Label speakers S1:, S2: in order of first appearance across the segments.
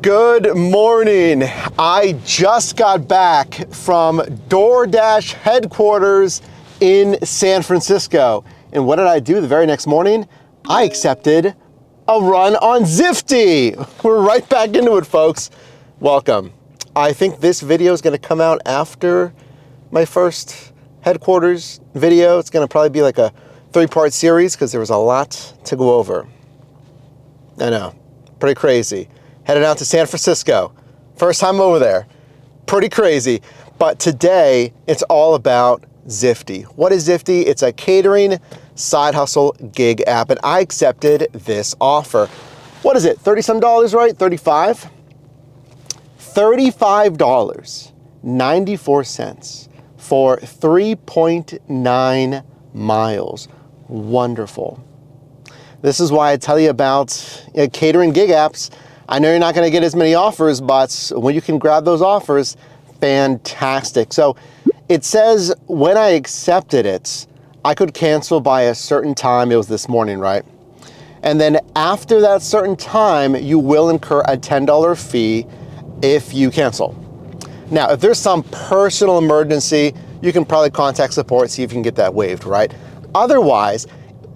S1: Good morning. I just got back from DoorDash headquarters in San Francisco. And what did I do the very next morning? I accepted a run on Zifty. We're right back into it, folks. Welcome. I think this video is going to come out after my first headquarters video. It's going to probably be like a 3-part series because there was a lot to go over. I know, pretty crazy. Headed out to San Francisco. First time over there. Pretty crazy. But today, it's all about Zifty. What is Zifty? It's a catering side hustle gig app, and I accepted this offer. What is it? 30 some dollars, right? 35? $35.94 for 3.9 miles. Wonderful. This is why I tell you about catering gig apps. I know you're not going to get as many offers, but when you can grab those offers, fantastic. So it says when I accepted it, I could cancel by a certain time. It was this morning, right? And then after that certain time, you will incur a $10 fee if you cancel. Now, if there's some personal emergency, you can probably contact support, see if you can get that waived, right? Otherwise,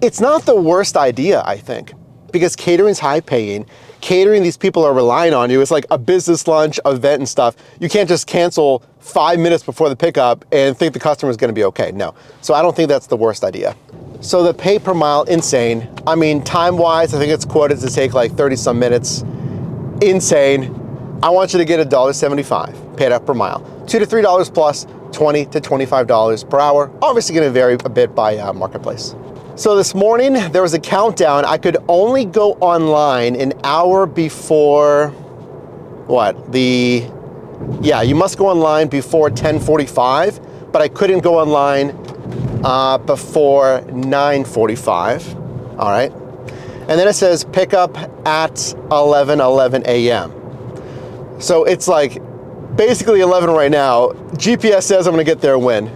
S1: it's not the worst idea, I think, because catering's high paying. Catering, these people are relying on you. It's like a business lunch event and stuff. You can't just cancel 5 minutes before the pickup and think the customer is going to be okay. No. So I don't think that's the worst idea. So the pay per mile, insane. I mean, time-wise, I think it's quoted to take like 30 some minutes. Insane. I want you to get $1.75 paid up per mile. $2 to $3 plus $20 to $25 per hour. Obviously going to vary a bit by marketplace. So this morning, there was a countdown. I could only go online an hour before, you must go online before 10:45, but I couldn't go online before 9:45, all right? And then it says pick up at 11:11 a.m. So it's like basically 11 right now. GPS says I'm gonna get there when?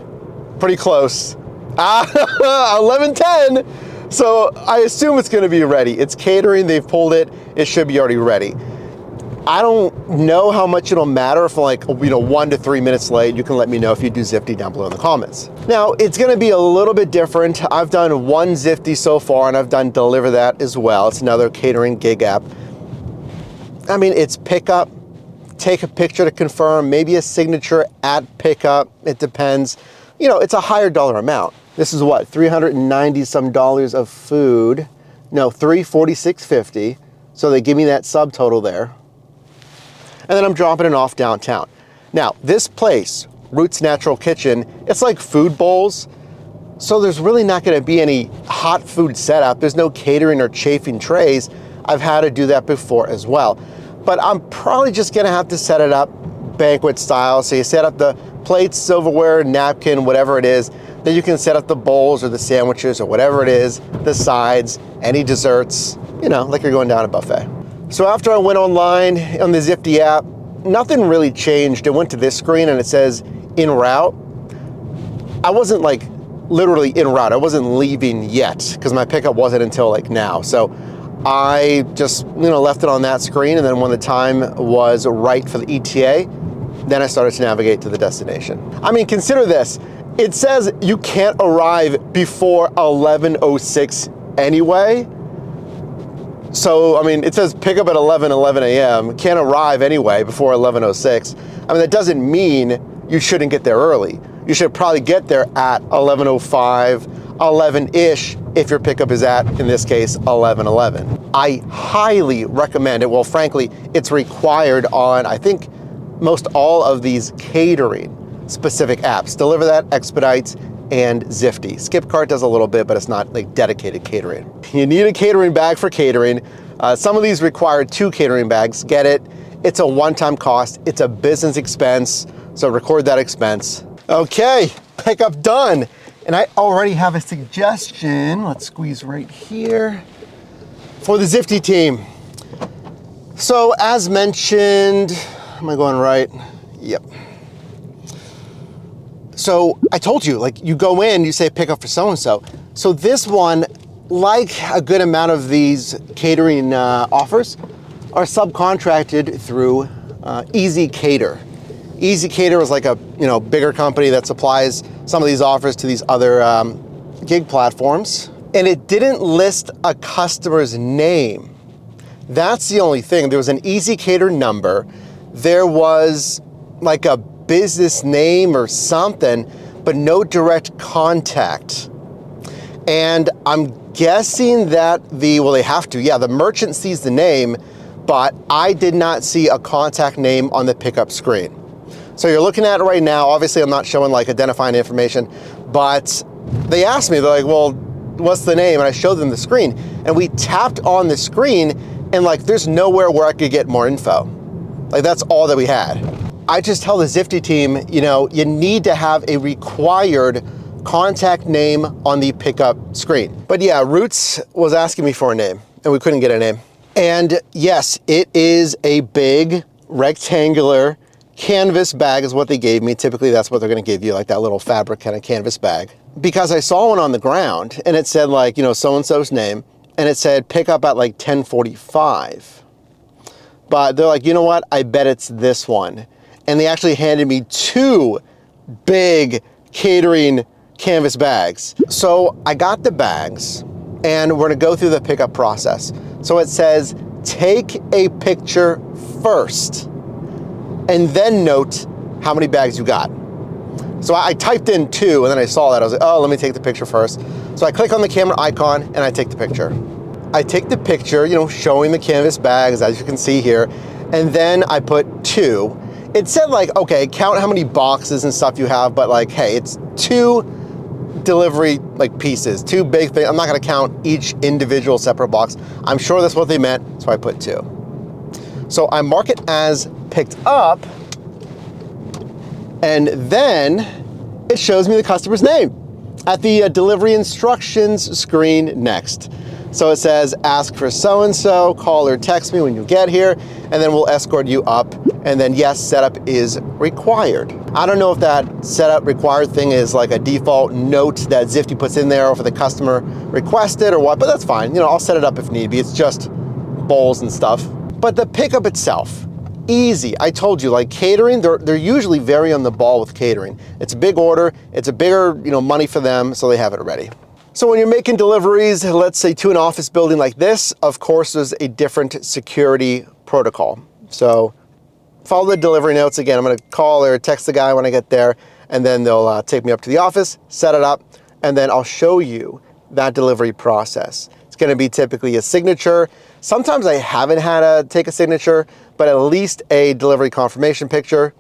S1: Pretty close. 11:10. So I assume it's going to be ready. It's catering. They've pulled it. It should be already ready. I don't know how much it'll matter if like 1 to 3 minutes late. You can let me know if you do Zifty down below in the comments. Now it's going to be a little bit different. I've done one Zifty so far, and I've done Deliver That as well. It's another catering gig app. I mean, it's pickup. Take a picture to confirm. Maybe a signature at pickup. It depends. It's a higher dollar amount. This is what, $390 some of food. No, $346.50. So they give me that subtotal there. And then I'm dropping it off downtown. Now, this place, Roots Natural Kitchen, it's like food bowls. So there's really not gonna be any hot food setup. There's no catering or chafing trays. I've had to do that before as well. But I'm probably just gonna have to set it up banquet style. So you set up the plates, silverware, napkin, whatever it is. Then you can set up the bowls or the sandwiches or whatever it is, the sides, any desserts, like you're going down a buffet. So after I went online on the Zifty app, nothing really changed. It went to this screen and it says en route. I wasn't like literally en route. I wasn't leaving yet because my pickup wasn't until like now. So I just, left it on that screen. And then when the time was right for the ETA, then I started to navigate to the destination. I mean, consider this. It says you can't arrive before 11:06 anyway. So, I mean, it says pick up at 11:11 a.m. Can't arrive anyway before 11:06. I mean, that doesn't mean you shouldn't get there early. You should probably get there at 11:05, 11-ish if your pickup is at, in this case, 11:11. I highly recommend it. Well, frankly, it's required on, I think, most all of these catering specific apps. Deliver That, Expedite, and Zifty. Skipcart does a little bit, but it's not like dedicated catering. You need a catering bag for catering. Some of these require 2 catering bags. Get it. It's a one-time cost. It's a business expense. So record that expense. Okay, pickup done. And I already have a suggestion. Let's squeeze right here for the Zifty team. So as mentioned, am I going right? Yep. So I told you, like, you go in, you say pick up for so-and-so. So this one, like a good amount of these catering offers, are subcontracted through Easy Cater. Easy Cater is like a bigger company that supplies some of these offers to these other gig platforms. And it didn't list a customer's name. That's the only thing. There was an Easy Cater number. There was like a business name or something, but no direct contact. And I'm guessing that they have to. Yeah, the merchant sees the name, but I did not see a contact name on the pickup screen. So you're looking at it right now. Obviously, I'm not showing like identifying information, but they asked me, they're like, well, what's the name? And I showed them the screen, and we tapped on the screen, and like, there's nowhere where I could get more info. Like, that's all that we had. I just tell the Zifty team, you need to have a required contact name on the pickup screen. But yeah, Roots was asking me for a name, and we couldn't get a name. And yes, it is a big rectangular canvas bag is what they gave me. Typically, that's what they're gonna give you, like that little fabric kind of canvas bag. Because I saw one on the ground, and it said like, so-and-so's name, and it said pick up at like 10:45. But they're like, you know what? I bet it's this one. And they actually handed me 2 big catering canvas bags. So I got the bags, and we're gonna go through the pickup process. So it says, take a picture first, and then note how many bags you got. So I typed in 2, and then I saw that. I was like, oh, let me take the picture first. So I click on the camera icon, and I take the picture. I take the picture, showing the canvas bags, as you can see here, and then I put 2. It said like, okay, count how many boxes and stuff you have, but like, hey, it's 2 delivery like pieces, 2 big things. I'm not gonna count each individual separate box. I'm sure that's what they meant, so I put 2. So I mark it as picked up, and then it shows me the customer's name at the delivery instructions screen next. So it says, ask for so-and-so, call or text me when you get here, and then we'll escort you up. And then yes, setup is required. I don't know if that setup required thing is like a default note that Zifty puts in there, or if the customer requested or what, but that's fine. I'll set it up if need be. It's just bowls and stuff. But the pickup itself, easy. I told you, like catering, they're usually very on the ball with catering. It's a big order, it's a bigger money for them, so they have it ready. So when you're making deliveries, let's say to an office building like this, of course, there's a different security protocol. So follow the delivery notes. Again, I'm gonna call or text the guy when I get there, and then they'll take me up to the office, set it up, and then I'll show you that delivery process. It's gonna be typically a signature. Sometimes I haven't had to take a signature, but at least a delivery confirmation picture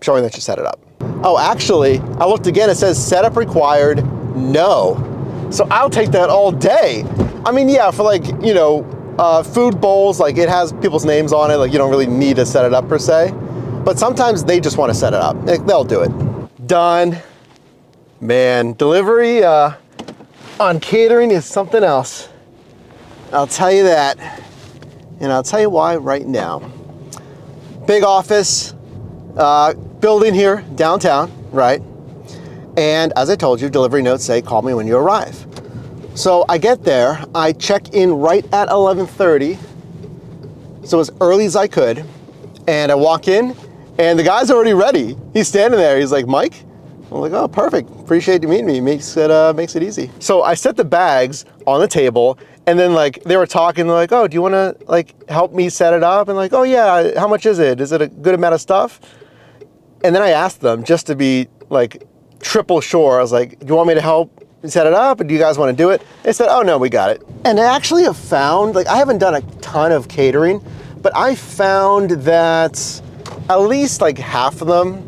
S1: showing that you set it up. Oh, actually, I looked again, it says setup required, no. So I'll take that all day. I mean, yeah, for like, food bowls, like it has people's names on it, like you don't really need to set it up per se, but sometimes they just want to set it up. They'll do it. Done. Man, delivery on catering is something else. I'll tell you that. And I'll tell you why right now. Big office, building here, downtown, right? And as I told you, delivery notes say, call me when you arrive. So I get there, I check in right at 11:30, so as early as I could, and I walk in, and the guy's already ready. He's standing there, he's like, Mike? I'm like, oh, perfect, appreciate you meeting me, makes it easy. So I set the bags on the table, and then like, they were talking, they're like, oh, do you wanna like help me set it up? And like, oh yeah, how much is it? Is it a good amount of stuff? And then I asked them, just to be like triple sure, I was like, do you want me to help set it up, or do you guys want to do it? They said, oh no, we got it. And I actually have found, like I haven't done a ton of catering, but I found that at least like half of them,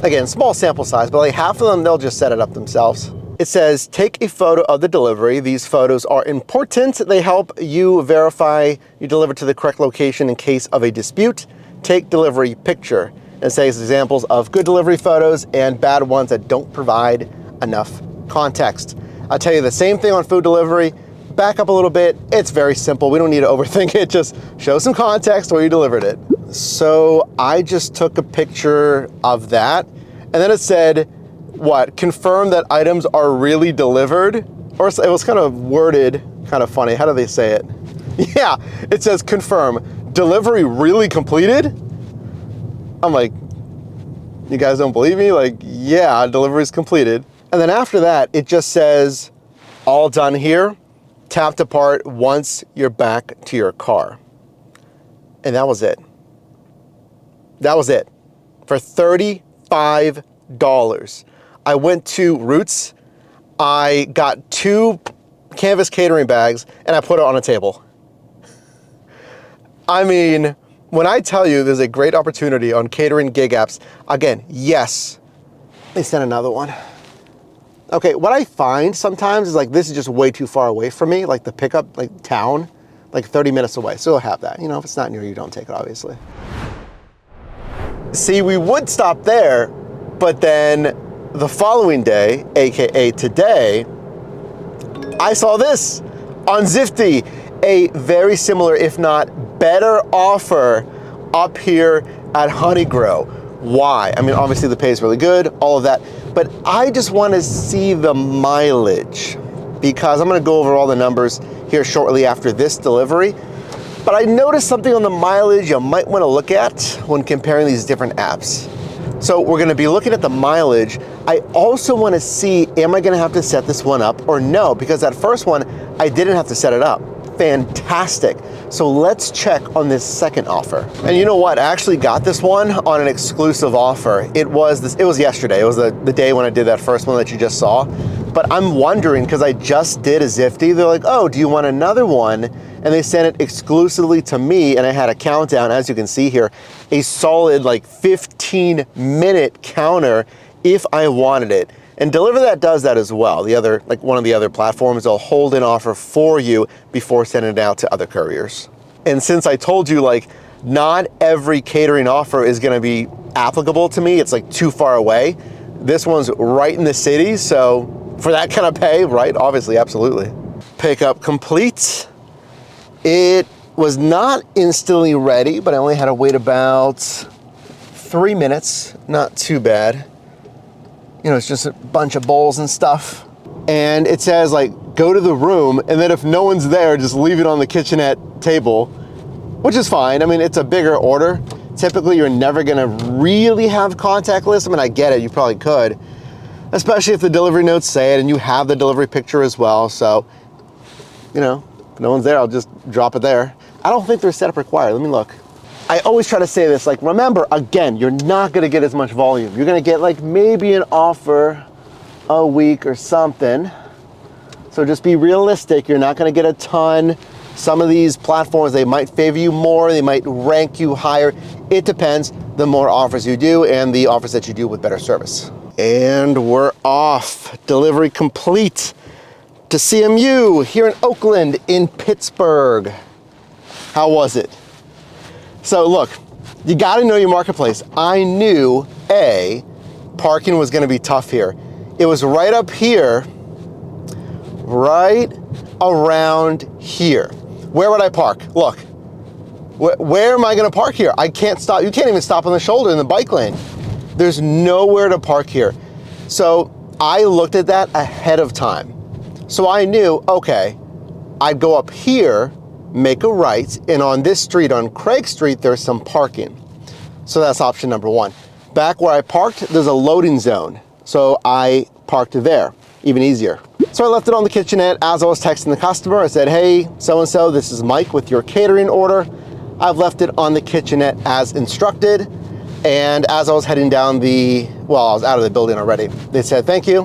S1: again, small sample size, but like half of them, they'll just set it up themselves. It says, take a photo of the delivery. These photos are important. They help you verify you deliver to the correct location in case of a dispute. Take delivery picture. It says examples of good delivery photos and bad ones that don't provide enough context. I'll tell you the same thing on food delivery. Back up a little bit. It's very simple. We don't need to overthink it. Just show some context where you delivered it. So I just took a picture of that, and then it said, what, confirm that items are really delivered? Or it was kind of worded, kind of funny. How do they say it? Yeah, it says confirm. delivery really completed? I'm like, you guys don't believe me? Like, yeah, delivery is completed. And then after that, it just says, all done here, tap to part once you're back to your car. And that was it. That was it. For $35. I went to Roots, I got 2 canvas catering bags, and I put it on a table. I mean, when I tell you there's a great opportunity on catering gig apps, again, yes, they sent another one. Okay, what I find sometimes is like, this is just way too far away from me, like the pickup, like town, like 30 minutes away. So I'll have that. You know, if it's not near you, don't take it, obviously. See, we would stop there, but then the following day, AKA today, I saw this on Zifty, a very similar, if not better offer up here at Honeygrow. Why? I mean, obviously the pay is really good, all of that, but I just want to see the mileage because I'm going to go over all the numbers here shortly after this delivery. But I noticed something on the mileage you might want to look at when comparing these different apps. So we're going to be looking at the mileage. I also want to see, am I going to have to set this one up or no? Because that first one, I didn't have to set it up. Fantastic. So let's check on this second offer. And you know what? I actually got this one on an exclusive offer. It was yesterday. It was the day when I did that first one that you just saw. But I'm wondering, because I just did a Zifty, they're like, oh, do you want another one? And they sent it exclusively to me, and I had a countdown, as you can see here, a solid like 15-minute counter if I wanted it. And Deliver That does that as well. The other, like one of the other platforms, they'll hold an offer for you before sending it out to other couriers. And since I told you, like, not every catering offer is gonna be applicable to me, it's like too far away. This one's right in the city, so for that kind of pay, right? Obviously, absolutely. Pickup complete. It was not instantly ready, but I only had to wait about 3 minutes. Not too bad. You know, it's just a bunch of bowls and stuff. And it says like, go to the room, and then if no one's there, just leave it on the kitchenette table, which is fine. I mean, it's a bigger order. Typically, you're never gonna really have contactless. I mean, I get it, you probably could, especially if the delivery notes say it and you have the delivery picture as well. So, you know, if no one's there, I'll just drop it there. I don't think there's setup required. Let me look. I always try to say this, like, remember, again, you're not gonna get as much volume. You're gonna get like maybe an offer a week or something. So just be realistic. You're not gonna get a ton. Some of these platforms, they might favor you more, they might rank you higher. It depends, the more offers you do and the offers that you do with better service. And we're off. Delivery complete to CMU here in Oakland, in Pittsburgh. How was it? So look, you gotta know your marketplace. I knew, parking was gonna be tough here. It was right up here, right around here. Where would I park? Look, where am I gonna park here? I can't stop. You can't even stop on the shoulder in the bike lane. There's nowhere to park here. So I looked at that ahead of time. So I knew, okay, I'd go up here, make a right, and on this street, on Craig Street, there's some parking. So that's option number one. Back where I parked, there's a loading zone. So I parked there, even easier. So I left it on the kitchenette. As I was texting the customer, I said, hey, so-and-so, this is Mike with your catering order. I've left it on the kitchenette as instructed. And as I was heading down I was out of the building already, they said, thank you.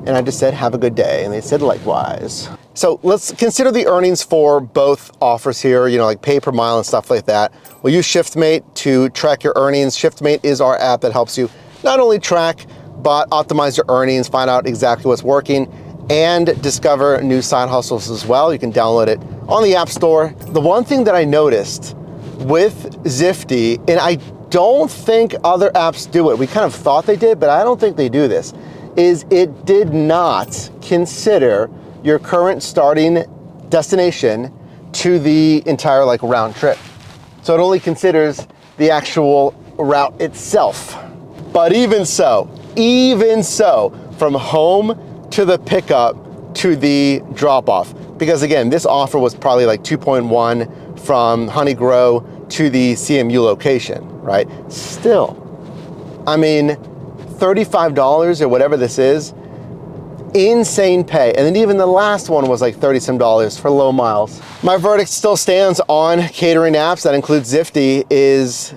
S1: And I just said, have a good day. And they said, likewise. So let's consider the earnings for both offers here, you know, like pay per mile and stuff like that. We'll use ShiftMate to track your earnings. ShiftMate is our app that helps you not only track, but optimize your earnings, find out exactly what's working, and discover new side hustles as well. You can download it on the App Store. The one thing that I noticed with Zifty, and I don't think other apps do it, we kind of thought they did, but I don't think they do this, is it did not consider your current starting destination to the entire like round trip. So it only considers the actual route itself. But even so, from home to the pickup to the drop off, because again, this offer was probably like 2.1 from Honeygrow to the CMU location, right? Still, I mean, $35 or whatever this is, insane pay. And then even the last one was like 30 some dollars for low miles. My verdict still stands on catering apps, that includes Zifty, is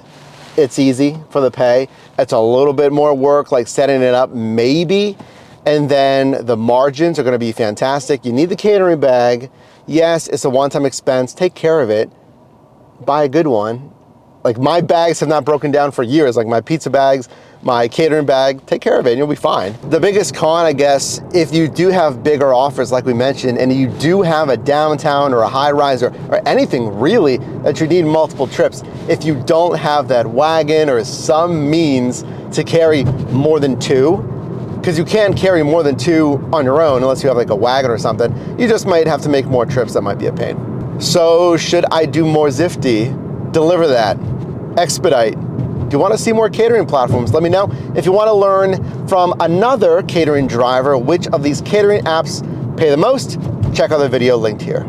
S1: it's easy for the pay. It's a little bit more work, like setting it up maybe, and then the margins are gonna be fantastic. You need the catering bag. Yes, it's a one-time expense, take care of it, buy a good one. Like my bags have not broken down for years, like my pizza bags, my catering bag, take care of it and you'll be fine. The biggest con, I guess, if you do have bigger offers like we mentioned, and you do have a downtown or a high rise or anything really that you need multiple trips, if you don't have that wagon or some means to carry more than two, because you can't carry more than two on your own unless you have like a wagon or something, you just might have to make more trips. That might be a pain. So should I do more Zifty? Deliver that, expedite. Do you want to see more catering platforms? Let me know. If you want to learn from another catering driver which of these catering apps pay the most, check out the video linked here.